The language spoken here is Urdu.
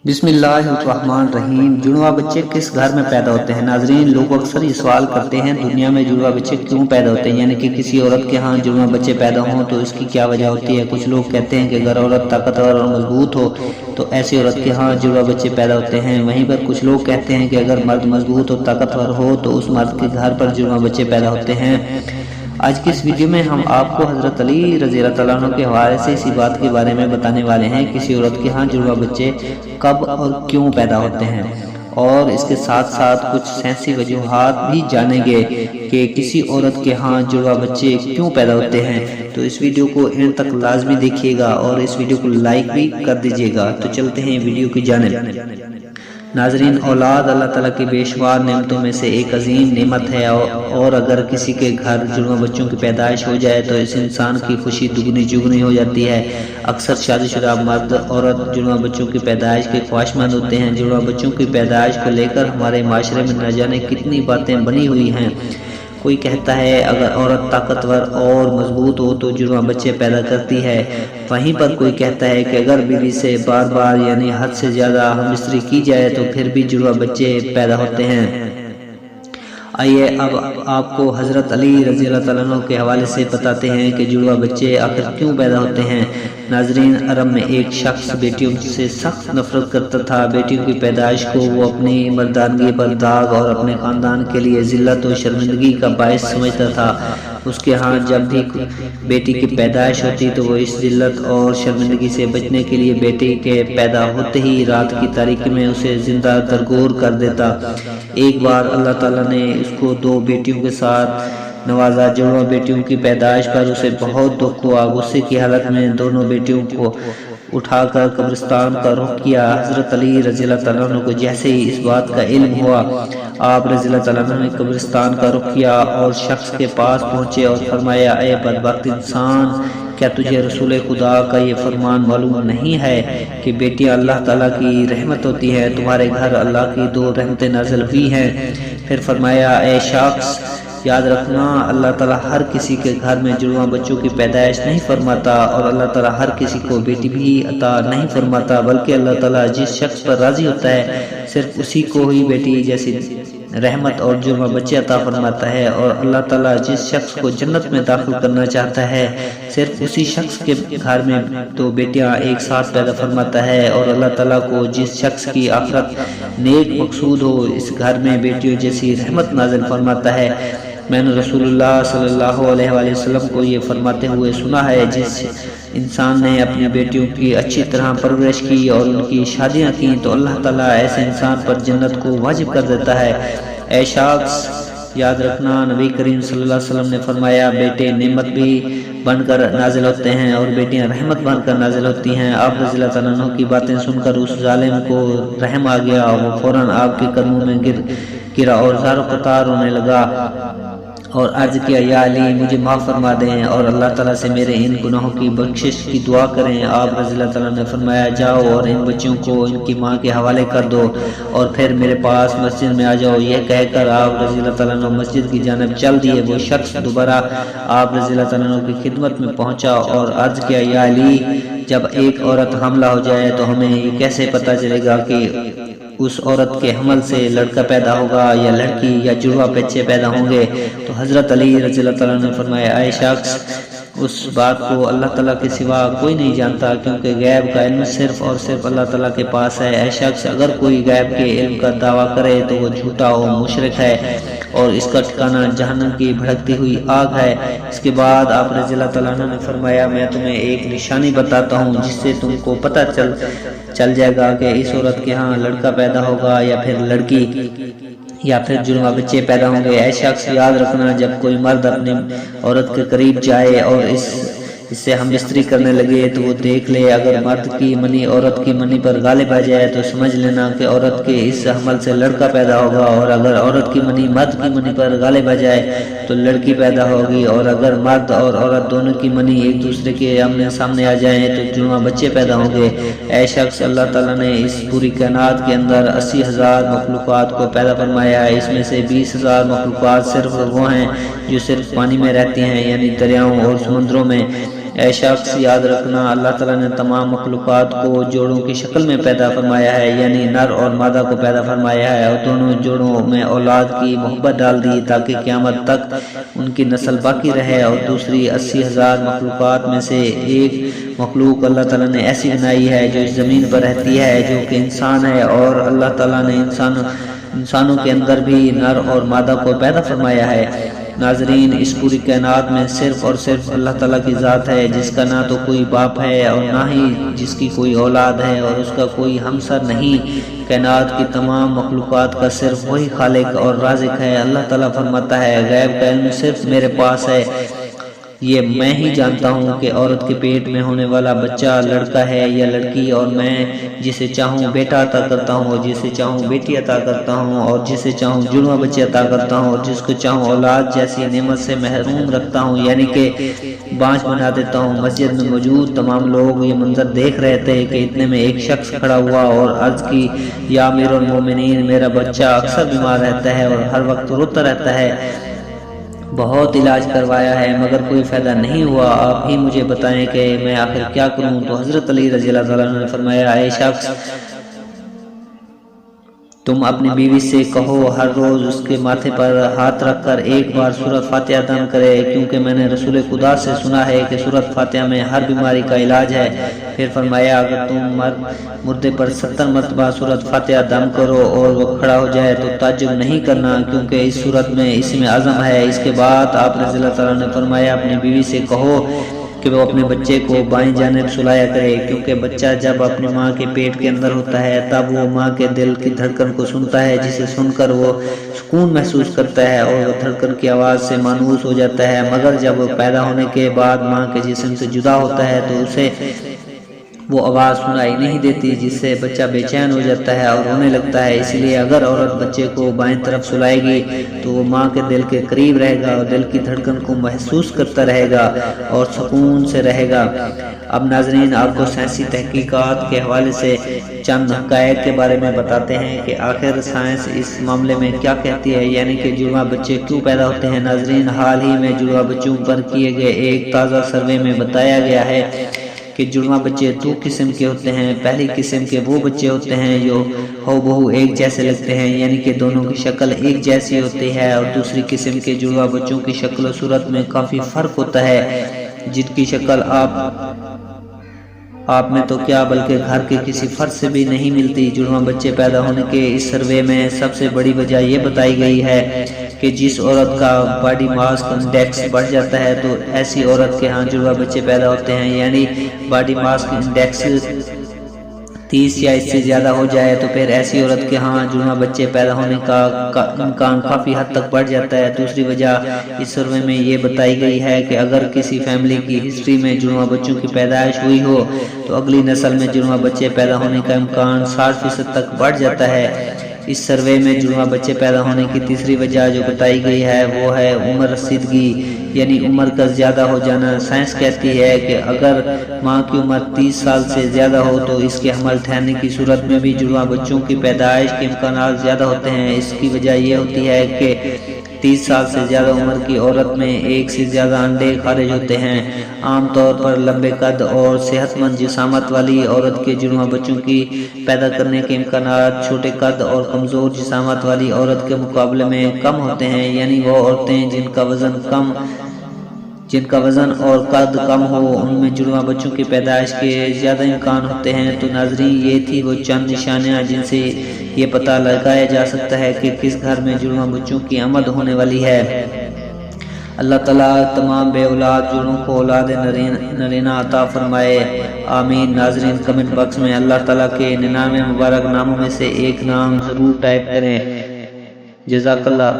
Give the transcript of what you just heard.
بسم اللہ الرحمن الرحیم۔ جڑواں بچے کس گھر میں پیدا ہوتے ہیں؟ ناظرین، لوگ اکثر یہ سوال کرتے ہیں دنیا میں جڑواں بچے کیوں پیدا ہوتے ہیں، یعنی کہ کسی عورت کے ہاں جڑواں بچے پیدا ہوں تو اس کی کیا وجہ ہوتی ہے۔ کچھ لوگ کہتے ہیں کہ اگر عورت طاقتور اور مضبوط ہو تو ایسی عورت کے ہاں جڑواں بچے پیدا ہوتے ہیں، وہیں پر کچھ لوگ کہتے ہیں کہ اگر مرد مضبوط اور طاقتور ہو تو اس مرد کے گھر پر جڑواں بچے پیدا ہوتے ہیں۔ آج کی اس ویڈیو میں ہم آپ کو حضرت علی رضی اللہ تعالیٰ عنہ کے حوالے سے اسی بات کے بارے میں بتانے والے ہیں، کسی عورت کے ہاں جڑواں بچے کب اور کیوں پیدا ہوتے ہیں، اور اس کے ساتھ ساتھ کچھ سائنسی وجوہات بھی جانیں گے کہ کسی عورت کے ہاں جڑواں بچے کیوں پیدا ہوتے ہیں۔ تو اس ویڈیو کو اینڈ تک لازمی دیکھیے گا اور اس ویڈیو کو لائک بھی کر دیجیے گا۔ تو چلتے ہیں ویڈیو کی جانب۔ ناظرین، اولاد اللہ تعالیٰ کی بے شمار نعمتوں میں سے ایک عظیم نعمت ہے، اور اگر کسی کے گھر جڑواں بچوں کی پیدائش ہو جائے تو اس انسان کی خوشی دگنی چگنی ہو جاتی ہے۔ اکثر شادی شدہ مرد عورت جڑواں بچوں کی پیدائش کے خواہشمند ہوتے ہیں۔ جڑواں بچوں کی پیدائش کو لے کر ہمارے معاشرے میں نہ جانے کتنی باتیں بنی ہوئی ہیں۔ کوئی کہتا ہے اگر عورت طاقتور اور مضبوط ہو تو جڑواں بچے پیدا کرتی ہے، وہیں پر کوئی کہتا ہے کہ اگر بیوی سے بار بار یعنی حد سے زیادہ ہم بستری کی جائے تو پھر بھی جڑواں بچے پیدا ہوتے ہیں۔ آئیے اب آپ کو حضرت علی رضی اللہ تعالیٰ عنہ کے حوالے سے بتاتے ہیں کہ جڑواں بچے آخر کیوں پیدا ہوتے ہیں۔ ناظرین، عرب میں ایک شخص بیٹیوں سے سخت نفرت کرتا تھا۔ بیٹیوں کی پیدائش کو وہ اپنی مردانگی پر داغ اور اپنے خاندان کے لیے ذلت و شرمندگی کا باعث سمجھتا تھا۔ اس کے ہاں جب بھی بیٹی کی پیدائش ہوتی تو وہ اس ذلت اور شرمندگی سے بچنے کے لیے بیٹی کے پیدا ہوتے ہی رات کی تاریکی میں اسے زندہ درگور کر دیتا۔ ایک بار اللہ تعالیٰ نے اس کو 2 بیٹیوں کے ساتھ نوازا۔ جڑواں بیٹیوں کی پیدائش پر اسے بہت دکھ ہوا۔ غصے کی حالت میں دونوں بیٹیوں کو اٹھا کر قبرستان کا رخ کیا۔ حضرت علی رضی اللہ تعالیٰ عنہ کو جیسے ہی اس بات کا علم ہوا، آپ رضی اللہ تعالیٰ عنہ نے قبرستان کا رخ کیا اور شخص کے پاس پہنچے اور فرمایا، اے بدبخت انسان، کیا تجھے رسول خدا کا یہ فرمان معلوم نہیں ہے کہ بیٹیاں اللہ تعالیٰ کی رحمت ہوتی ہیں؟ تمہارے گھر اللہ کی 2 رحمتیں نازل ہوئی ہیں۔ پھر فرمایا، اے شخص، یاد رکھنا، اللہ تعالیٰ ہر کسی کے گھر میں جڑواں بچوں کی پیدائش نہیں فرماتا، اور اللہ تعالیٰ ہر کسی کو بیٹی بھی عطا نہیں فرماتا، بلکہ اللہ تعالیٰ جس شخص پر راضی ہوتا ہے صرف اسی کو ہی بیٹی جیسی رحمت اور جڑواں بچے عطا فرماتا ہے، اور اللہ تعالیٰ جس شخص کو جنت میں داخل کرنا چاہتا ہے صرف اسی شخص کے گھر میں 2 بیٹیاں ایک ساتھ پیدا فرماتا ہے، اور اللہ تعالیٰ کو جس شخص کی آخرت نیک مقصود ہو اس گھر میں بیٹیوں جیسی رحمت نازل فرماتا ہے۔ میں نے رسول اللہ صلی اللہ علیہ وآلہ وسلم کو یہ فرماتے ہوئے سنا ہے، جس انسان نے اپنی بیٹیوں کی اچھی طرح پرورش کی اور ان کی شادیاں کی تو اللہ تعالیٰ ایسے انسان پر جنت کو واجب کر دیتا ہے۔ اے شخص، یاد رکھنا، نبی کریم صلی اللہ علیہ وسلم نے فرمایا، بیٹے نعمت بھی بن کر نازل ہوتے ہیں اور بیٹیاں رحمت بن کر نازل ہوتی ہیں۔ آپ رضی اللہ تعالیٰ عنہ کی باتیں سن کر اس ظالم کو رحم آ گیا، وہ فوراً آپ کے قدموں میں گرا اور زار و قطار رونے لگا اور عرض کیا، یا علی، مجھے معاف فرما دیں اور اللہ تعالیٰ سے میرے ان گناہوں کی بخشش کی دعا کریں۔ آپ رضی اللہ تعالیٰ نے فرمایا، جاؤ اور ان بچوں کو ان کی ماں کے حوالے کر دو اور پھر میرے پاس مسجد میں آ جاؤ۔ یہ کہہ کر آپ رضی اللہ تعالیٰ نے مسجد کی جانب چل دیے۔ وہ شخص دوبارہ آپ رضی اللہ تعالیٰ کی خدمت میں پہنچا اور عرض کیا، یا علی، جب ایک عورت حاملہ ہو جائے تو ہمیں یہ کیسے پتہ چلے گا کہ اس عورت کے حمل سے لڑکا پیدا ہوگا یا لڑکی، یا جڑواں بچے پیدا ہوں گے؟ تو حضرت علی رضی اللہ تعالیٰ نے فرمایا، اے شخص، اس بات کو اللہ تعالیٰ کے سوا کوئی نہیں جانتا، کیونکہ غیب کا علم صرف اور صرف اللہ تعالیٰ کے پاس ہے۔ اے شخص، اگر کوئی غیب کے علم کا دعویٰ کرے تو وہ جھوٹا و مشرک ہے اور اس کا ٹھکانہ جہنم کی بھڑکتی ہوئی آگ ہے۔ اس کے بعد آپ رضی اللہ تعالیٰ عنہ نے فرمایا، میں تمہیں ایک نشانی بتاتا ہوں جس سے تم کو پتہ چل جائے گا کہ اس عورت کے ہاں لڑکا پیدا ہوگا یا پھر لڑکی، یا پھر جڑواں بچے پیدا ہوں گے۔ اے شخص، یاد رکھنا، جب کوئی مرد اپنی عورت کے قریب جائے اور اس سے ہم بستری کرنے لگے تو وہ دیکھ لے، اگر مرد کی منی عورت کی منی پر غالب آ جائے تو سمجھ لینا کہ عورت کے اس حمل سے لڑکا پیدا ہوگا، اور اگر عورت کی منی مرد کی منی پر غالب آ جائے تو لڑکی پیدا ہوگی، اور اگر مرد اور عورت دونوں کی منی ایک دوسرے کے آمنے سامنے آ جائیں تو جڑواں بچے پیدا ہوں گے۔ اے شخص، اللہ تعالیٰ نے اس پوری کائنات کے اندر 80,000 مخلوقات کو پیدا فرمایا ہے۔ اس میں سے 20,000 مخلوقات صرف وہ ہیں جو صرف پانی میں رہتی ہیں، یعنی دریاؤں اور سمندروں میں۔ اے شخص یاد رکھنا اللہ تعالیٰ نے تمام مخلوقات کو جوڑوں کی شکل میں پیدا فرمایا ہے، یعنی نر اور مادہ کو پیدا فرمایا ہے، اور دونوں جوڑوں میں اولاد کی محبت ڈال دی تاکہ قیامت تک ان کی نسل باقی رہے، اور دوسری 80,000 مخلوقات میں سے ایک مخلوق اللہ تعالیٰ نے ایسی بنائی ہے جو اس زمین پر رہتی ہے جو کہ انسان ہے، اور اللہ تعالیٰ نے انسانوں کے اندر بھی نر اور مادہ کو پیدا فرمایا ہے۔ ناظرین، اس پوری کائنات میں صرف اور صرف اللہ تعالیٰ کی ذات ہے جس کا نہ تو کوئی باپ ہے اور نہ ہی جس کی کوئی اولاد ہے اور اس کا کوئی ہمسر نہیں۔ کائنات کی تمام مخلوقات کا صرف وہی خالق اور رازق ہے۔ اللہ تعالیٰ فرماتا ہے غیب کا علم صرف میرے پاس ہے، یہ میں ہی جانتا ہوں کہ عورت کے پیٹ میں ہونے والا بچہ لڑکا ہے یا لڑکی، اور میں جسے چاہوں بیٹا عطا کرتا ہوں اور جسے چاہوں بیٹی عطا کرتا ہوں اور جسے چاہوں جڑواں بچے عطا کرتا ہوں اور جس کو چاہوں اولاد جیسی نعمت سے محروم رکھتا ہوں، یعنی کہ بانجھ بنا دیتا ہوں۔ مسجد میں موجود تمام لوگ یہ منظر دیکھ رہے تھے کہ اتنے میں ایک شخص کھڑا ہوا اور عرض کی، یا امیر المومنین، میرا بچہ اکثر بیمار رہتا ہے اور ہر وقت روتا رہتا ہے، بہت علاج کروایا ہے مگر کوئی فائدہ نہیں ہوا، آپ ہی مجھے بتائیں کہ میں آخر کیا کروں؟ تو حضرت علی رضی اللہ تعالیٰ عنہ نے فرمایا، اے شخص، تم اپنی بیوی سے کہو ہر روز اس کے ماتھے پر ہاتھ رکھ کر ایک بار سورۃ فاتحہ دم کرے، کیونکہ میں نے رسول خدا سے سنا ہے کہ سورۃ فاتحہ میں ہر بیماری کا علاج ہے۔ پھر فرمایا، اگر تم مردے پر 70 مرتبہ سورۃ فاتحہ دم کرو اور وہ کھڑا ہو جائے تو تعجب نہیں کرنا، کیونکہ اس سورت میں اسم اعظم ہے۔ اس کے بعد آپ رضی اللہ تعالیٰ نے فرمایا، اپنی بیوی سے کہو کہ وہ اپنے بچے کو بائیں جانب سلایا کرے، کیونکہ بچہ جب اپنی ماں کے پیٹ کے اندر ہوتا ہے تب وہ ماں کے دل کی دھڑکن کو سنتا ہے، جسے سن کر وہ سکون محسوس کرتا ہے اور وہ دھڑکن کی آواز سے مانوس ہو جاتا ہے، مگر جب وہ پیدا ہونے کے بعد ماں کے جسم سے جدا ہوتا ہے تو اسے وہ آواز سنائی نہیں دیتی، جس سے بچہ بے چین ہو جاتا ہے اور رونے لگتا ہے۔ اس لیے اگر عورت بچے کو بائیں طرف سلائے گی تو وہ ماں کے دل کے قریب رہے گا اور دل کی دھڑکن کو محسوس کرتا رہے گا اور سکون سے رہے گا۔ اب ناظرین، آپ کو سائنسی تحقیقات کے حوالے سے چند حقائق کے بارے میں بتاتے ہیں کہ آخر سائنس اس معاملے میں کیا کہتی ہے، یعنی کہ جڑواں بچے کیوں پیدا ہوتے ہیں۔ ناظرین، حال ہی میں جڑواں بچوں پر کیے گئے ایک تازہ سروے میں بتایا گیا ہے کہ جڑواں بچے دو قسم کے ہوتے ہیں۔ پہلی قسم کے وہ بچے ہوتے ہیں جو ہو بہو ایک جیسے لگتے ہیں، یعنی کہ دونوں کی شکل ایک جیسی ہوتی ہے، اور دوسری قسم کے جڑواں بچوں کی شکل و صورت میں کافی فرق ہوتا ہے، جن کی شکل آپ میں تو کیا بلکہ گھر کے کسی فرد سے بھی نہیں ملتی۔ جڑواں بچے پیدا ہونے کے اس سروے میں سب سے بڑی وجہ یہ بتائی گئی ہے کہ جس عورت کا باڈی ماس انڈیکس بڑھ جاتا ہے تو ایسی عورت کے ہاں جڑواں بچے پیدا ہوتے ہیں، یعنی باڈی ماس انڈیکس 30 یا اس سے زیادہ ہو جائے تو پھر ایسی عورت کے ہاں جڑواں بچے پیدا ہونے کا امکان کافی حد تک بڑھ جاتا ہے۔ دوسری وجہ اس سروے میں یہ بتائی گئی ہے کہ اگر کسی فیملی کی ہسٹری میں جڑواں بچوں کی پیدائش ہوئی ہو تو اگلی نسل میں جڑواں بچے پیدا ہونے کا امکان 60% تک بڑھ جاتا ہے۔ اس سروے میں جڑواں بچے پیدا ہونے کی تیسری وجہ جو بتائی گئی ہے وہ ہے عمر رسیدگی، یعنی عمر کا زیادہ ہو جانا۔ سائنس کہتی ہے کہ اگر ماں کی عمر 30 سال سے زیادہ ہو تو اس کے حمل ٹھہرنے کی صورت میں بھی جڑواں بچوں کی پیدائش کے امکانات زیادہ ہوتے ہیں۔ اس کی وجہ یہ ہوتی ہے کہ 30 سال سے زیادہ عمر کی عورت میں ایک سے زیادہ انڈے خارج ہوتے ہیں۔ عام طور پر لمبے قد اور صحت مند جسامت والی عورت کے جڑواں بچوں کی پیدا کرنے کے امکانات چھوٹے قد اور کمزور جسامت والی عورت کے مقابلے میں کم ہوتے ہیں، یعنی وہ عورتیں جن کا وزن اور قد کم ہو ان میں جڑواں بچوں کی پیدائش کے زیادہ امکان ہوتے ہیں۔ تو ناظرین، یہ تھی وہ چند نشانیاں جن سے یہ پتہ لگایا جا سکتا ہے کہ کس گھر میں جڑواں بچوں کی آمد ہونے والی ہے۔ اللہ تعالیٰ تمام بے اولاد جڑوں کو اولاد نرینہ عطا فرمائے، آمین۔ ناظرین، کمنٹ باکس میں اللہ تعالیٰ کے 99 مبارک ناموں میں سے ایک نام ضرور ٹائپ کریں۔ جزاک اللہ۔